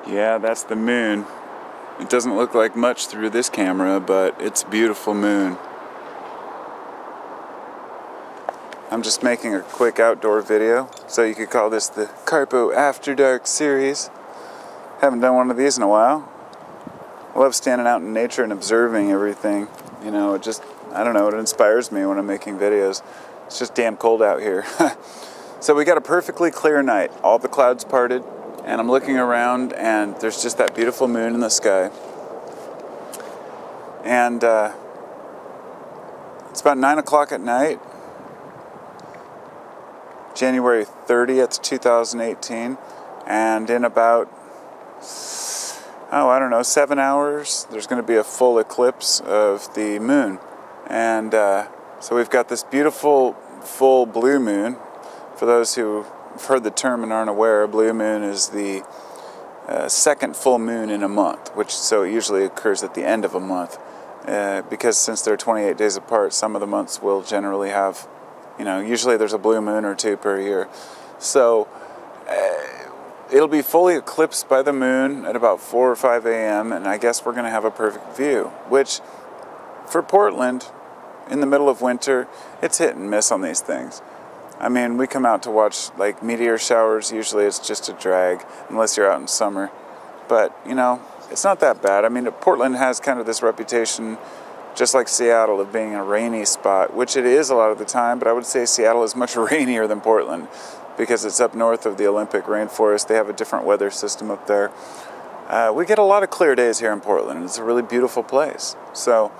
Yeah, that's the moon. It doesn't look like much through this camera, but it's a beautiful moon. I'm just making a quick outdoor video, so you could call this the Carpo After Dark series. Haven't done one of these in a while. I love standing out in nature and observing everything. You know, it just, I don't know, it inspires me when I'm making videos. It's just damn cold out here. So we got a perfectly clear night. All the clouds parted, and I'm looking around, and there's just that beautiful moon in the sky. And it's about 9 o'clock at night, January 30th, 2018, and in about, I don't know, 7 hours, there's going to be a full eclipse of the moon. And so we've got this beautiful full blue moon. For those who have heard the term and aren't aware, a blue moon is the second full moon in a month, so it usually occurs at the end of a month. Because since they're 28 days apart, some of the months will generally have, usually there's a blue moon or two per year. So it'll be fully eclipsed by the moon at about 4 or 5 a.m., and I guess we're going to have a perfect view, which for Portland, in the middle of winter, it's hit and miss on these things. I mean, we come out to watch like meteor showers. Usually it's just a drag, unless you're out in summer. But, it's not that bad. I mean, Portland has kind of this reputation, just like Seattle, of being a rainy spot, which it is a lot of the time, but I would say Seattle is much rainier than Portland because it's up north of the Olympic rainforest. They have a different weather system up there. We get a lot of clear days here in Portland. It's a really beautiful place. So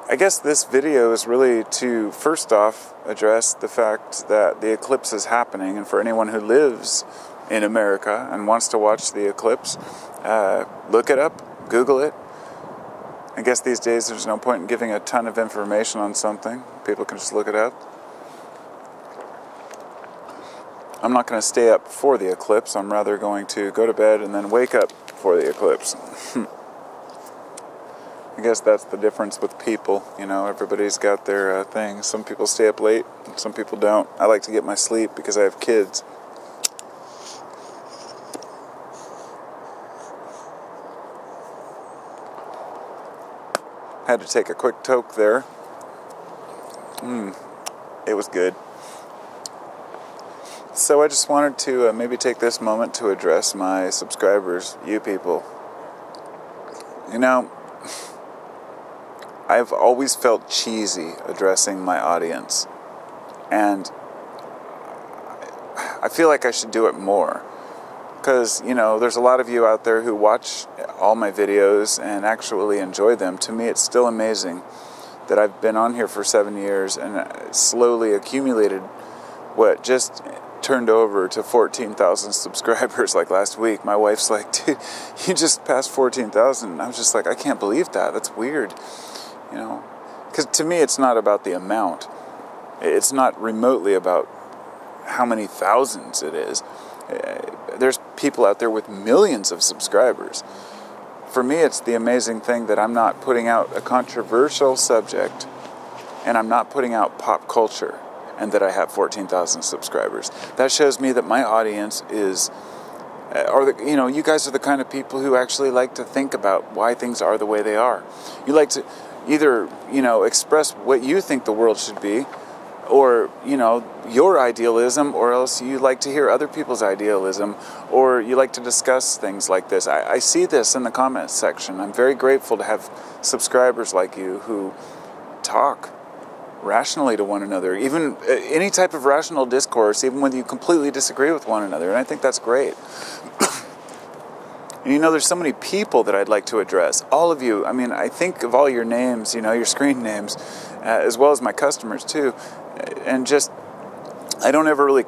I guess this video is really to, first off, address the fact that the eclipse is happening, and for anyone who lives in America and wants to watch the eclipse, look it up, Google it. I guess these days there's no point in giving a ton of information on something. People can just look it up. I'm not going to stay up for the eclipse. I'm rather going to go to bed and then wake up for the eclipse. I guess that's the difference with people. Everybody's got their things. Some people stay up late, some people don't. I like to get my sleep because I have kids. Had to take a quick toke there. It was good. So I just wanted to maybe take this moment to address my subscribers, you people. I've always felt cheesy addressing my audience, and I feel like I should do it more, because, there's a lot of you out there who watch all my videos and actually enjoy them. To me, it's still amazing that I've been on here for 7 years and slowly accumulated what just turned over to 14,000 subscribers like last week. My wife's like, dude, you just passed 14,000. I was just like, I can't believe that. That's weird. Because to me, it's not about the amount. It's not remotely about how many thousands it is. There's people out there with millions of subscribers. For me, it's the amazing thing that I'm not putting out a controversial subject, and I'm not putting out pop culture, and that I have 14,000 subscribers. That shows me that my audience is, you guys are the kind of people who actually like to think about why things are the way they are. You like to either, express what you think the world should be, or, your idealism, or else you like to hear other people's idealism, or you like to discuss things like this. I see this in the comments section. I'm very grateful to have subscribers like you who talk rationally to one another, even any type of rational discourse, even when you completely disagree with one another, and I think that's great. And there's so many people that I'd like to address. All of you, I think of all your names, your screen names, as well as my customers too, and just, I don't ever really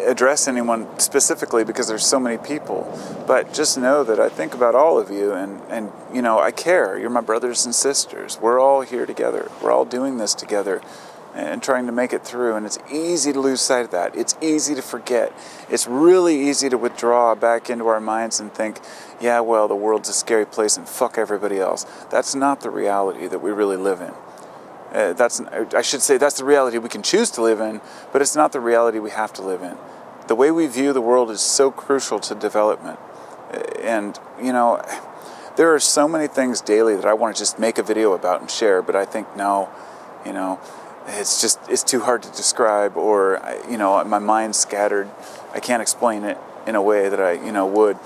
address anyone specifically because there's so many people, but just know that I think about all of you, and I care. You're my brothers and sisters. We're all here together. We're all doing this together and trying to make it through, and it's easy to lose sight of that. It's easy to forget. It's really easy to withdraw back into our minds and think, yeah, well, the world's a scary place and fuck everybody else. That's not the reality that we really live in. That's the reality we can choose to live in, but it's not the reality we have to live in. The way we view the world is so crucial to development. And, you know, there are so many things daily that I want to just make a video about and share, but I think, no, you know, it's too hard to describe, or, you know, my mind's scattered. I can't explain it in a way that I, you know, would.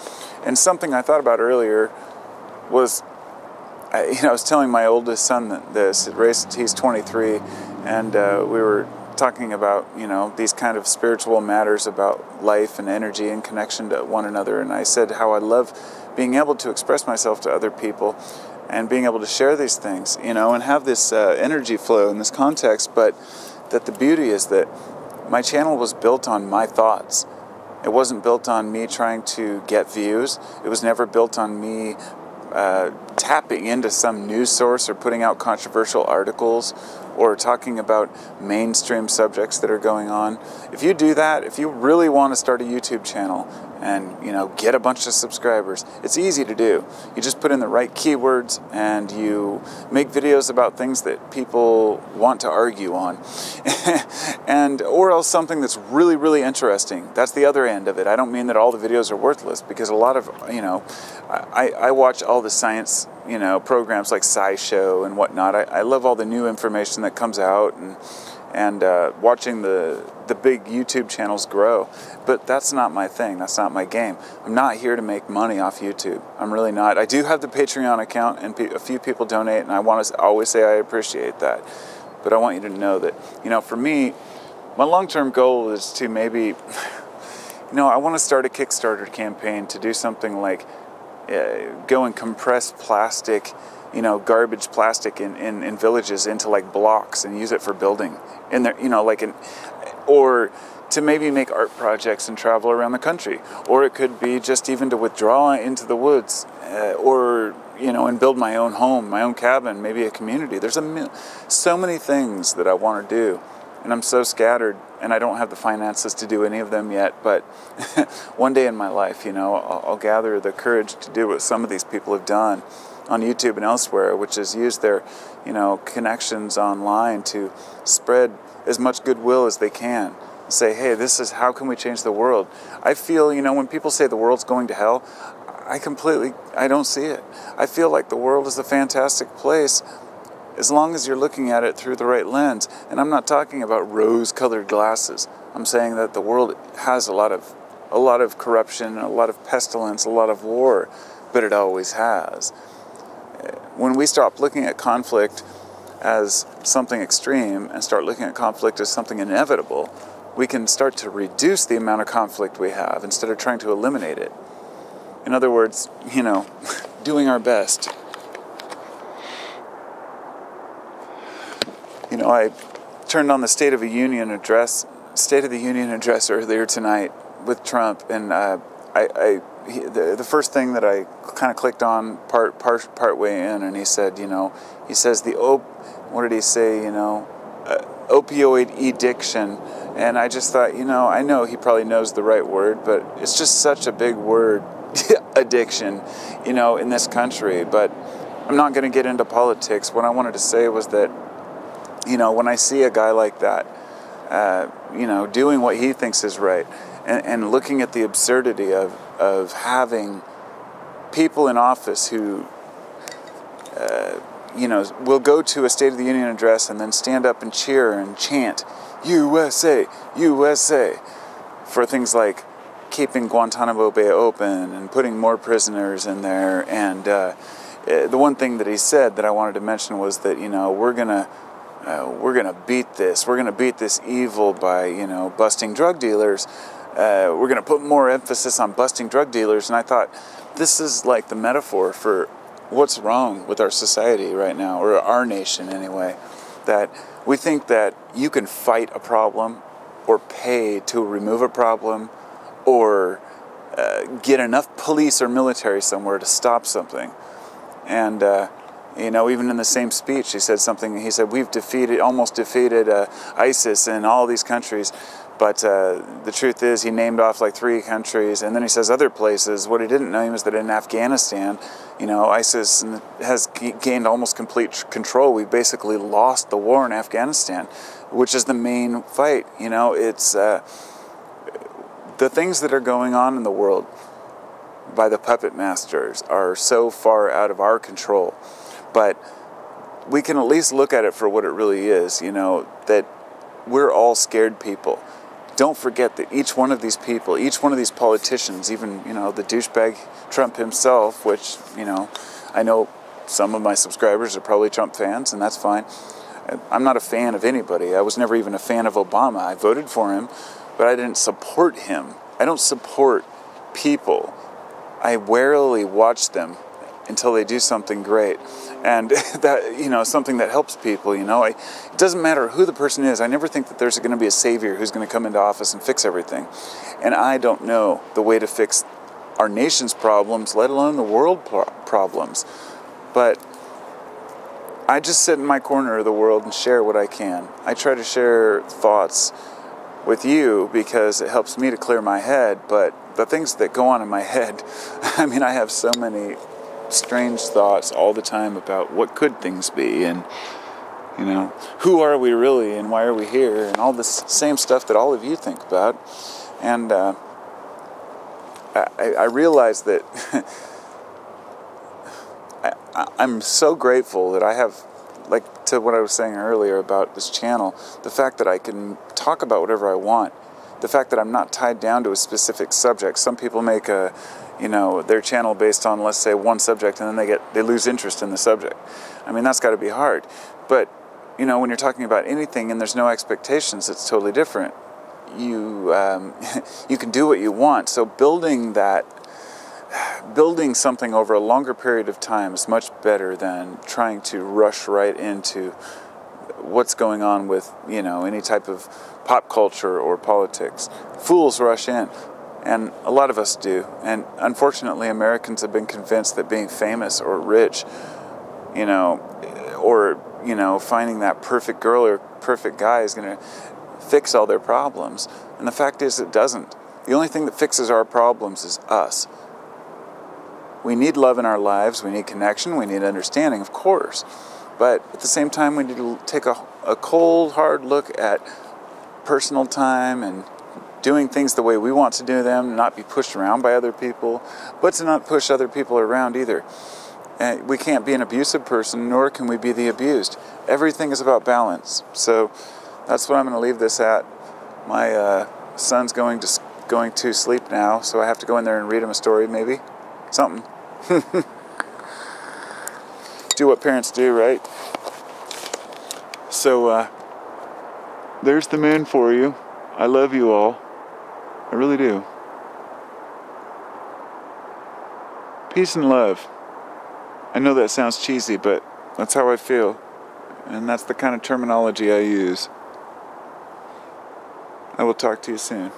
And something I thought about earlier was, you know, I was telling my oldest son this. He's 23, and we were talking about, you know, these kind of spiritual matters about life and energy and connection to one another. And I said how I love being able to express myself to other people and being able to share these things, you know, and have this energy flow in this context, but that the beauty is that my channel was built on my thoughts. It wasn't built on me trying to get views. It was never built on me tapping into some news source or putting out controversial articles or talking about mainstream subjects that are going on. If you do that, if you really want to start a YouTube channel and, you know, get a bunch of subscribers, it's easy to do. You just put in the right keywords and you make videos about things that people want to argue on. And or else something that's really, really interesting. That's the other end of it. I don't mean that all the videos are worthless, because a lot of, you know, I watch all the science, you know, programs like SciShow and whatnot. I love all the new information that comes out, and watching the big YouTube channels grow. But that's not my thing. That's not my game. I'm not here to make money off YouTube. I'm really not. I do have the Patreon account, and a few people donate, and I want to always say I appreciate that. But I want you to know that, you know, for me, my long-term goal is to maybe, you know, I want to start a Kickstarter campaign to do something like go and compress plastic, you know, garbage plastic in villages into like blocks and use it for building in there, you know, like or to maybe make art projects and travel around the country, or it could be just even to withdraw into the woods, or, you know, and build my own home, my own cabin, maybe a community. There's so many things that I want to do, and I'm so scattered, and I don't have the finances to do any of them yet, but one day in my life, you know, I'll gather the courage to do what some of these people have done on YouTube and elsewhere, which is use their, you know, connections online to spread as much goodwill as they can. Say, hey, this is how can we change the world. I feel, you know, when people say the world's going to hell, I don't see it. I feel like the world is a fantastic place as long as you're looking at it through the right lens. And I'm not talking about rose-colored glasses. I'm saying that the world has a lot of corruption, a lot of pestilence, a lot of war, but it always has. When we stop looking at conflict as something extreme and start looking at conflict as something inevitable, we can start to reduce the amount of conflict we have instead of trying to eliminate it. In other words, you know, doing our best. You know, I turned on the State of the Union address earlier tonight with Trump, and the first thing that I kind of clicked on part way in, and he said, you know, he says what did he say, you know, opioid addiction. And I just thought, you know, I know he probably knows the right word, but it's just such a big word, addiction, you know, in this country. But I'm not going to get into politics. What I wanted to say was that, you know, when I see a guy like that, you know, doing what he thinks is right, and looking at the absurdity of having people in office who, you know, will go to a State of the Union address and then stand up and cheer and chant, USA, USA, for things like keeping Guantanamo Bay open and putting more prisoners in there. And the one thing that he said that I wanted to mention was that, you know, we're gonna beat this. We're gonna beat this evil by, you know, busting drug dealers. We're gonna put more emphasis on busting drug dealers. And I thought, this is like the metaphor for what's wrong with our society right now, or our nation anyway. That we think that you can fight a problem or pay to remove a problem or get enough police or military somewhere to stop something. And you know, even in the same speech, he said something. He said, we've almost defeated ISIS in all these countries. But the truth is, he named off like 3 countries, and then he says other places. What he didn't know was that in Afghanistan, you know, ISIS has gained almost complete control. We basically lost the war in Afghanistan, which is the main fight. You know, it's the things that are going on in the world. by the puppet masters are so far out of our control. But we can at least look at it for what it really is, you know, that we're all scared people. Don't forget that each one of these people, each one of these politicians, even, you know, the douchebag Trump himself, which, you know, I know some of my subscribers are probably Trump fans, and that's fine. I'm not a fan of anybody. I was never even a fan of Obama. I voted for him, but I didn't support him. I don't support people. I warily watch them until they do something great. And that, you know, something that helps people, you know. It doesn't matter who the person is. I never think that there's going to be a savior who's going to come into office and fix everything. And I don't know the way to fix our nation's problems, let alone the world problems. But I just sit in my corner of the world and share what I can. I try to share thoughts with you because it helps me to clear my head, but the things that go on in my head, I mean, I have so many strange thoughts all the time about what could things be, and, you know, who are we really, and why are we here, and all this same stuff that all of you think about. And I realize that I'm so grateful that I have, like, to what I was saying earlier about this channel, the fact that I can talk about whatever I want, the fact that I'm not tied down to a specific subject. Some people make you know, their channel based on, let's say, one subject, and then they lose interest in the subject. I mean, that's got to be hard. But, you know, when you're talking about anything and there's no expectations, it's totally different. You you can do what you want. So building something over a longer period of time is much better than trying to rush right into what's going on with, you know, any type of pop culture or politics. Fools rush in, and a lot of us do. And unfortunately, Americans have been convinced that being famous or rich, you know, or, you know, finding that perfect girl or perfect guy is going to fix all their problems. And the fact is, it doesn't. The only thing that fixes our problems is us. We need love in our lives, we need connection, we need understanding, of course. But at the same time, we need to take a cold, hard look at personal time and doing things the way we want to do them, not be pushed around by other people, but to not push other people around either. And we can't be an abusive person, nor can we be the abused. Everything is about balance. So that's what I'm going to leave this at. My son's going to sleep now, so I have to go in there and read him a story, maybe. Something. Do what parents do, right? So, there's the moon for you. I love you all. I really do. Peace and love. I know that sounds cheesy, but that's how I feel. And that's the kind of terminology I use. I will talk to you soon.